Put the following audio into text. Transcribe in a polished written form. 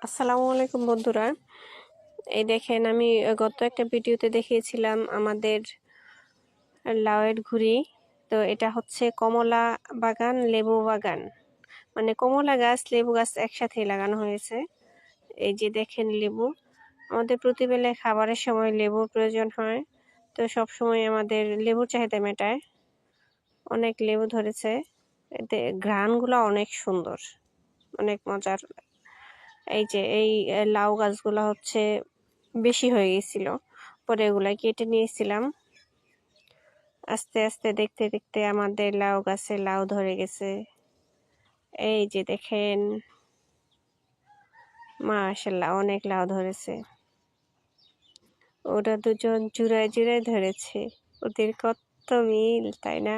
আসসালামু আলাইকুম বন্ধুরা। এই দেখেন, আমি গত একটা ভিডিওতে দেখিয়েছিলাম আমাদের লাউয়ের ঘুড়ি। তো এটা হচ্ছে কমলা বাগান, লেবু বাগান, মানে কমলা গাছ লেবু গাছ একসাথে লাগানো হয়েছে। এই যে দেখেন লেবু, আমাদের প্রতিবেলায় খাবারের সময় লেবুর প্রয়োজন হয়, তো সব সময় আমাদের লেবুর চাহিদা মেটায়। অনেক লেবু ধরেছে, এতে ঘ্রাণগুলো অনেক সুন্দর, অনেক মজার। এই যে এই লাউ গাছগুলো হচ্ছে বেশি হয়ে গেছিল, পরে এগুলা কেটে নিয়েছিলাম। আস্তে আস্তে দেখতে দেখতে আমাদের লাউ গাছে লাউ ধরে গেছে। এই যে দেখেন, মাশাআল্লাহ অনেক লাউ ধরেছে। ওরা দুজন জুড়ায় জুড়ায় ধরেছে, ওদের কত মিল, তাই না?